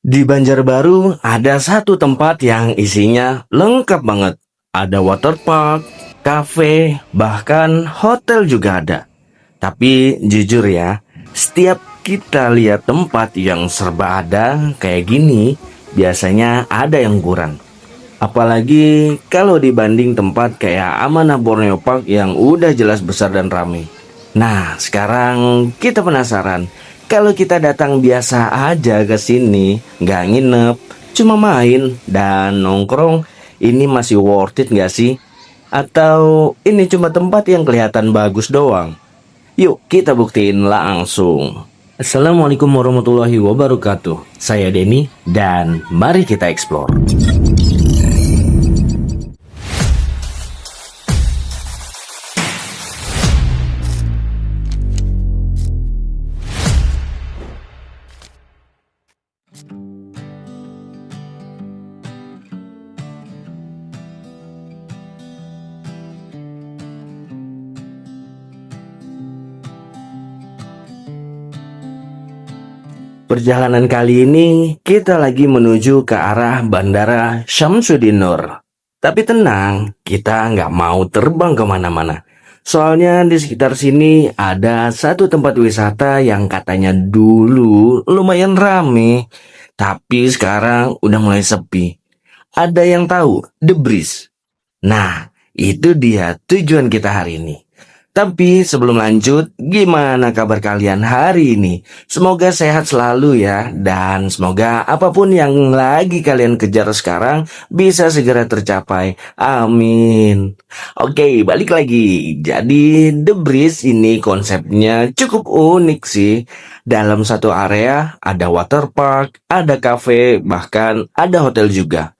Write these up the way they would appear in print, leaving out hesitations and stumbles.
Di Banjarbaru ada satu tempat yang isinya lengkap banget. Ada waterpark, cafe, bahkan hotel juga ada. Tapi jujur ya, setiap kita lihat tempat yang serba ada kayak gini, biasanya ada yang kurang. Apalagi kalau dibanding tempat kayak Amanah Borneo Park yang udah jelas besar dan ramai. Nah, sekarang kita penasaran. Kalau kita datang biasa aja ke sini, nggak nginep, cuma main dan nongkrong, ini masih worth it nggak sih? Atau ini cuma tempat yang kelihatan bagus doang? Yuk kita buktiin langsung. Assalamualaikum warahmatullahi wabarakatuh. Saya Denny dan mari kita explore. Perjalanan kali ini kita lagi menuju ke arah Bandara Syamsuddin Nur. Tapi tenang, kita nggak mau terbang kemana-mana. Soalnya di sekitar sini ada satu tempat wisata yang katanya dulu lumayan rame. Tapi sekarang udah mulai sepi. Ada yang tahu The Breeze? Nah, itu dia tujuan kita hari ini. Tapi sebelum lanjut, gimana kabar kalian hari ini? Semoga sehat selalu ya, dan semoga apapun yang lagi kalian kejar sekarang bisa segera tercapai. Amin. Oke, balik lagi. Jadi The Breeze ini konsepnya cukup unik sih. Dalam satu area ada water park, ada cafe, bahkan ada hotel juga.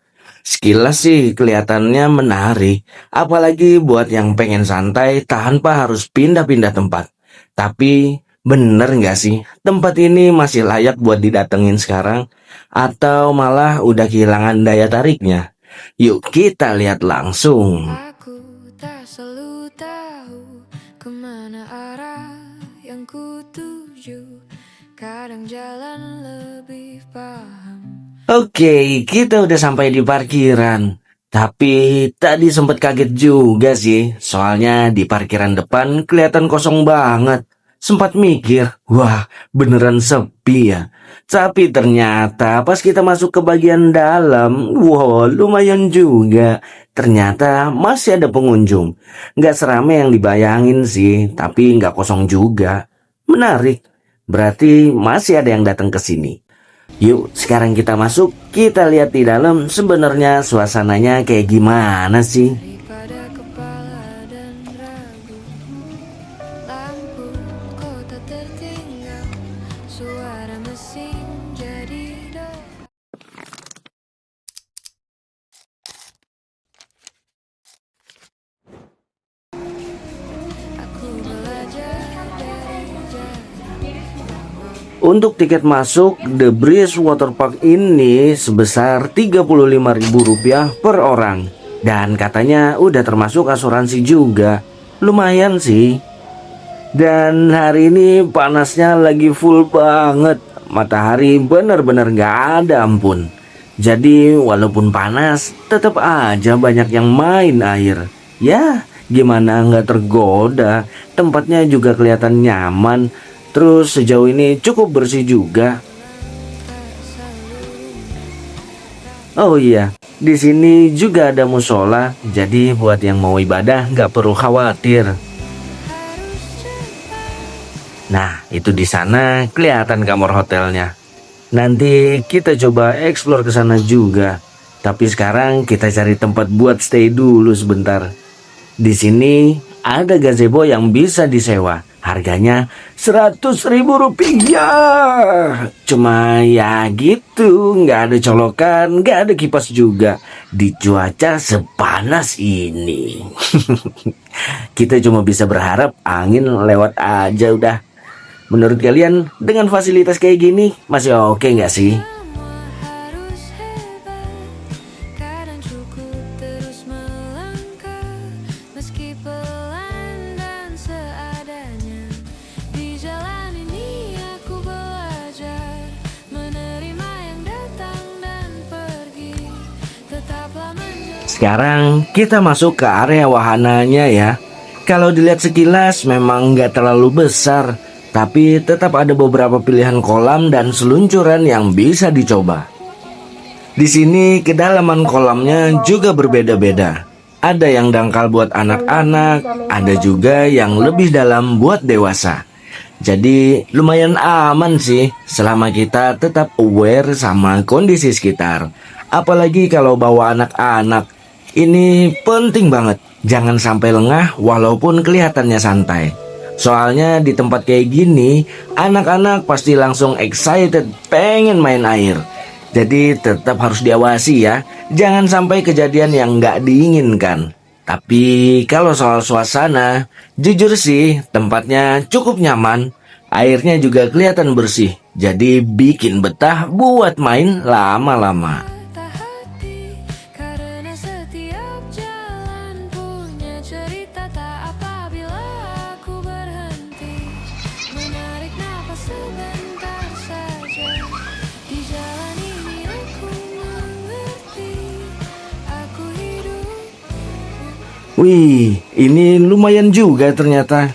Sekilas sih kelihatannya menarik, apalagi buat yang pengen santai tanpa harus pindah-pindah tempat. Tapi bener nggak sih, tempat ini masih layak buat didatengin sekarang? Atau malah udah kehilangan daya tariknya? Yuk kita lihat langsung. Aku tak selalu tahu kemana arah yang ku tuju. Kadang jalan lebih paham. Oke, kita udah sampai di parkiran. Tapi tadi sempat kaget juga sih, soalnya di parkiran depan kelihatan kosong banget. Sempat mikir, wah beneran sepi ya. Tapi ternyata pas kita masuk ke bagian dalam, wow lumayan juga. Ternyata masih ada pengunjung. Nggak seramai yang dibayangin sih, tapi nggak kosong juga. Menarik, berarti masih ada yang datang ke sini. Yuk, sekarang kita masuk. Kita lihat di dalam sebenarnya suasananya kayak gimana sih? Daripada kepala dan ragu, lampu kota tertinggal, suara mesin jadi doa. Aku belajar dari jalan. Untuk tiket masuk The Breeze Waterpark ini sebesar Rp35.000 per orang. Dan katanya udah termasuk asuransi juga. Lumayan sih. Dan hari ini panasnya lagi full banget. Matahari bener-bener gak ada ampun. Jadi walaupun panas, tetap aja banyak yang main air. Ya, gimana nggak tergoda. Tempatnya juga kelihatan nyaman. Terus sejauh ini cukup bersih juga. Oh iya, di sini juga ada musola. Jadi buat yang mau ibadah nggak perlu khawatir. Nah, itu di sana kelihatan kamar hotelnya. Nanti kita coba explore ke sana juga. Tapi sekarang kita cari tempat buat stay dulu sebentar. Di sini ada gazebo yang bisa disewa. Harganya Rp100.000. Cuma ya gitu, nggak ada colokan, nggak ada kipas juga. Di cuaca sepanas ini. Kita cuma bisa berharap angin lewat aja udah. Menurut kalian dengan fasilitas kayak gini masih oke nggak sih? Semua harus hebat, kadang cukup terus melangkah, meski pelan dan seadanya. Di jalan ini aku belajar menerima yang datang. Sekarang kita masuk ke area wahananya ya. Kalau dilihat sekilas memang nggak terlalu besar, tapi tetap ada beberapa pilihan kolam dan seluncuran yang bisa dicoba. Di sini kedalaman kolamnya juga berbeda-beda. Ada yang dangkal buat anak-anak, ada juga yang lebih dalam buat dewasa. Jadi lumayan aman sih selama kita tetap aware sama kondisi sekitar. Apalagi kalau bawa anak-anak. Ini penting banget. Jangan sampai lengah walaupun kelihatannya santai. Soalnya di tempat kayak gini, anak-anak pasti langsung excited pengen main air. Jadi tetap harus diawasi ya. Jangan sampai kejadian yang nggak diinginkan. Tapi kalau soal suasana, jujur sih tempatnya cukup nyaman. Airnya juga kelihatan bersih. Jadi bikin betah buat main lama-lama. Patah hati karena setiap jalan punya cerita tak apabila aku berhenti menarik napas sebentar saja di jalan ini aku mengerti aku hidup. Wih, ini lumayan juga ternyata.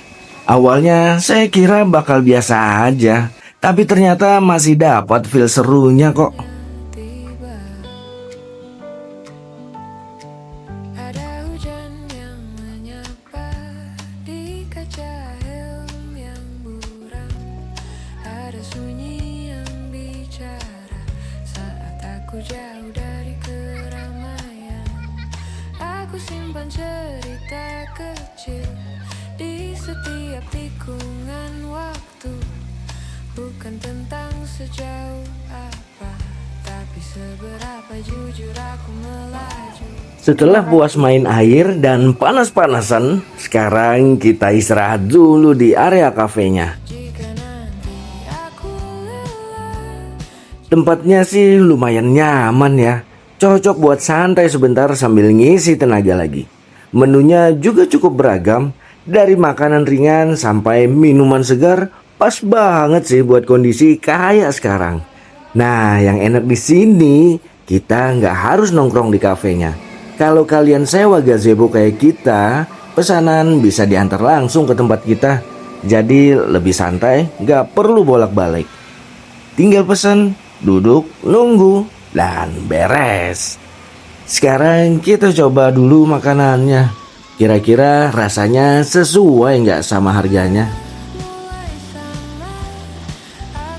Awalnya saya kira bakal biasa aja, tapi ternyata masih dapat feel serunya kok. Tiba ada hujan yang menyapa di kaca helm yang buram. Ada sunyi yang bicara saat aku jauh dari keramaian. Aku simpan cerita kecil di setiap tikungan waktu. Bukan tentang sejauh apa, tapi seberapa jujur aku melaju. Setelah puas main air dan panas-panasan, sekarang kita istirahat dulu di area kafenya. Jika nanti aku lelah, Tempatnya sih lumayan nyaman ya. Cocok buat santai sebentar sambil ngisi tenaga lagi. Menunya juga cukup beragam, dari makanan ringan sampai minuman segar. Pas banget sih buat kondisi kayak sekarang. Nah, yang enak di sini kita nggak harus nongkrong di kafenya. Kalau kalian sewa gazebo kayak kita, pesanan bisa diantar langsung ke tempat kita. Jadi lebih santai, nggak perlu bolak-balik. Tinggal pesan, duduk, nunggu, dan beres. Sekarang kita coba dulu makanannya. Kira-kira rasanya sesuai nggak sama harganya? mulai sama.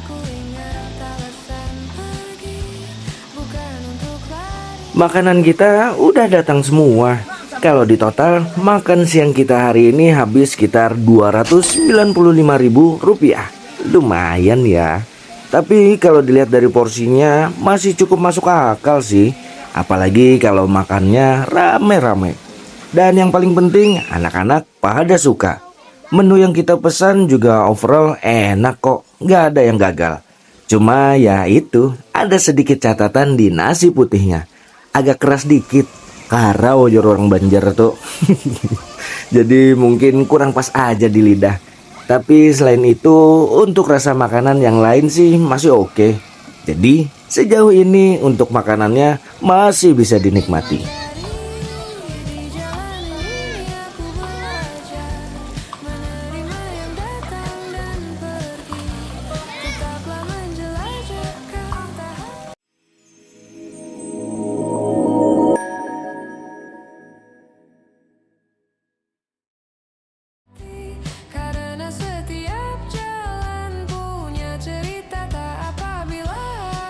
Aku ingat alasan pergi, bukan untuk lari. Makanan kita udah datang semua. Kalau di total, makan siang kita hari ini habis sekitar Rp295.000. Lumayan ya. Tapi kalau dilihat dari porsinya masih cukup masuk akal sih. Apalagi kalau makannya rame-rame. Dan yang paling penting, anak-anak pada suka. Menu yang kita pesan juga overall enak kok, nggak ada yang gagal. Cuma ya itu, ada sedikit catatan di nasi putihnya. Agak keras dikit, karena ojor orang Banjar tuh. Jadi mungkin kurang pas aja di lidah. Tapi selain itu, untuk rasa makanan yang lain sih masih oke. Jadi sejauh ini untuk makanannya masih bisa dinikmati. Di jalan ini aku belajar menerima yang datang dan pergi. Tetaplah menjelajah kau tak hati. Karena setiap jalan punya cerita tak apabila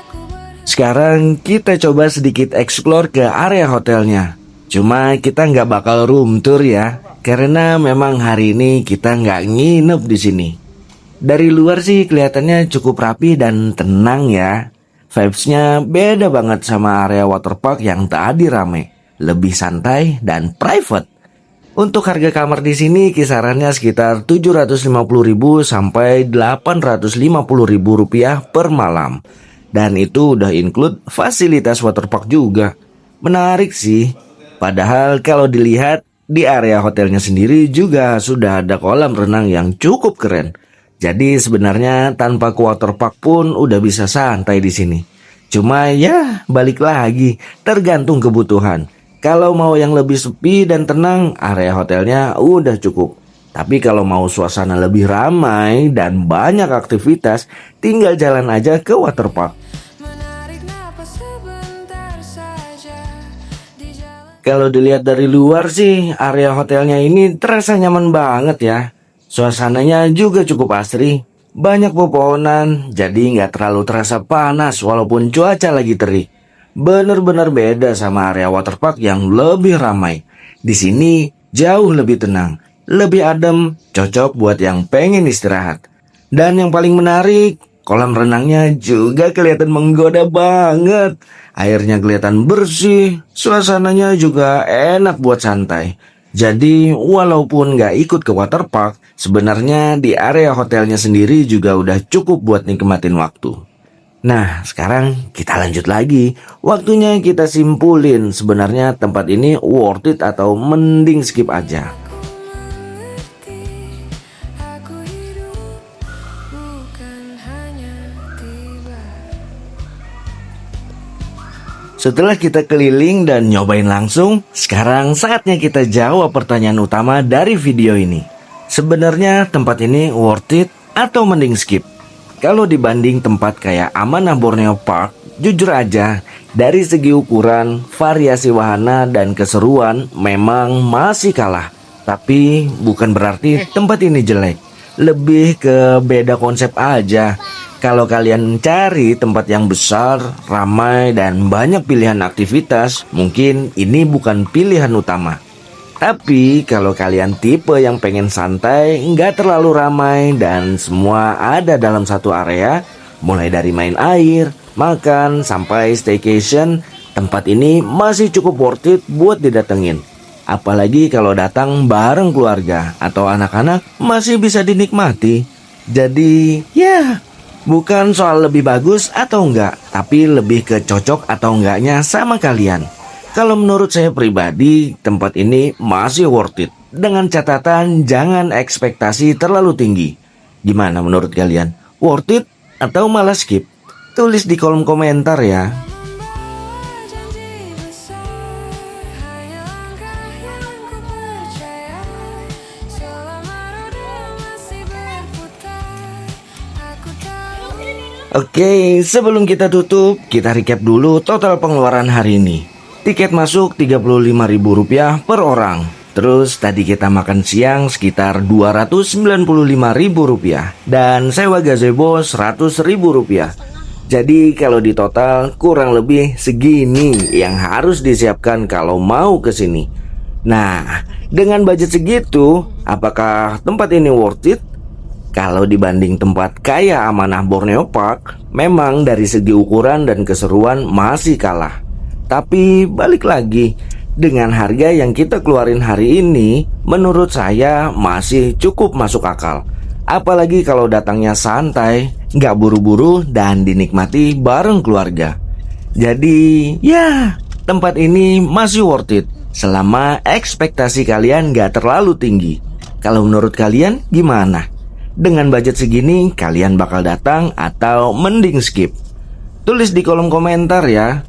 aku Sekarang kita coba sedikit explore ke area hotelnya. Cuma kita nggak bakal room tour ya, karena memang hari ini kita nggak nginep di sini. Dari luar sih kelihatannya cukup rapi dan tenang ya. Vibes-nya beda banget sama area waterpark yang tadi rame, lebih santai dan private. Untuk harga kamar di sini kisarannya sekitar Rp750.000 sampai Rp850.000 per malam. Dan itu udah include fasilitas waterpark juga. Menarik sih. Padahal kalau dilihat di area hotelnya sendiri juga sudah ada kolam renang yang cukup keren. Jadi sebenarnya tanpa ke waterpark pun udah bisa santai di sini. Cuma ya balik lagi tergantung kebutuhan. Kalau mau yang lebih sepi dan tenang, area hotelnya udah cukup. Tapi kalau mau suasana lebih ramai dan banyak aktivitas, tinggal jalan aja ke waterpark. Menarik napas sebentar saja di jalan. Kalau dilihat dari luar sih, area hotelnya ini terasa nyaman banget ya. Suasananya juga cukup asri. Banyak pepohonan, jadi nggak terlalu terasa panas walaupun cuaca lagi terik. Bener-bener beda sama area waterpark yang lebih ramai. Di sini jauh lebih tenang, lebih adem, cocok buat yang pengen istirahat. Dan yang paling menarik, kolam renangnya juga kelihatan menggoda banget. Airnya kelihatan bersih, suasananya juga enak buat santai. Jadi walaupun nggak ikut ke waterpark, sebenarnya di area hotelnya sendiri juga udah cukup buat nikmatin waktu. Nah, sekarang kita lanjut lagi. Waktunya kita simpulin sebenarnya tempat ini worth it atau mending skip aja. Aku mengerti, aku hidup bukan hanya tiba. Setelah kita keliling dan nyobain langsung, sekarang saatnya kita jawab pertanyaan utama dari video ini. Sebenarnya tempat ini worth it atau mending skip? Kalau dibanding tempat kayak Amanah Borneo Park, jujur aja, dari segi ukuran, variasi wahana, dan keseruan memang masih kalah. Tapi bukan berarti tempat ini jelek. Lebih ke beda konsep aja. Kalau kalian cari tempat yang besar, ramai, dan banyak pilihan aktivitas, mungkin ini bukan pilihan utama. Tapi kalau kalian tipe yang pengen santai, nggak terlalu ramai, dan semua ada dalam satu area, mulai dari main air, makan, sampai staycation, tempat ini masih cukup worth it buat didatengin. Apalagi kalau datang bareng keluarga atau anak-anak masih bisa dinikmati. Jadi ya, bukan soal lebih bagus atau enggak, tapi lebih ke cocok atau enggaknya sama kalian. Kalau menurut saya pribadi, tempat ini masih worth it. Dengan catatan jangan ekspektasi terlalu tinggi. Gimana menurut kalian? Worth it atau malah skip? Tulis di kolom komentar ya. Membawa janji besar, hanya langkah yang ku percaya. Selama roda masih berputar, aku tahu. Oke, sebelum kita tutup, kita recap dulu total pengeluaran hari ini. Tiket masuk Rp35.000 per orang. Terus tadi kita makan siang sekitar Rp295.000 dan sewa gazebo Rp100.000. Jadi kalau di total kurang lebih segini yang harus disiapkan kalau mau ke sini. Nah, dengan budget segitu, apakah tempat ini worth it? Kalau dibanding tempat kayak Amanah Borneo Park, memang dari segi ukuran dan keseruan masih kalah. Tapi balik lagi, dengan harga yang kita keluarin hari ini, menurut saya masih cukup masuk akal. Apalagi kalau datangnya santai, nggak buru-buru dan dinikmati bareng keluarga. Jadi ya, tempat ini masih worth it selama ekspektasi kalian nggak terlalu tinggi. Kalau menurut kalian gimana? Dengan budget segini kalian bakal datang atau mending skip? Tulis di kolom komentar ya.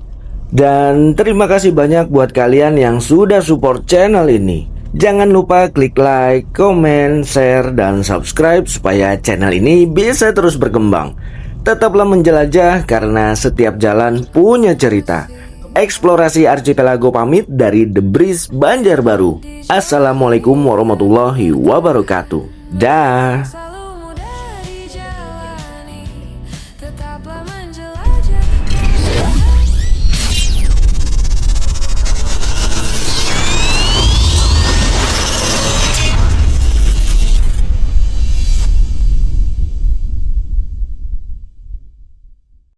Dan terima kasih banyak buat kalian yang sudah support channel ini. Jangan lupa klik like, komen, share, dan subscribe supaya channel ini bisa terus berkembang. Tetaplah menjelajah karena setiap jalan punya cerita. Eksplorasi Archipelago pamit dari The Breeze Banjarbaru. Assalamualaikum warahmatullahi wabarakatuh. Dah.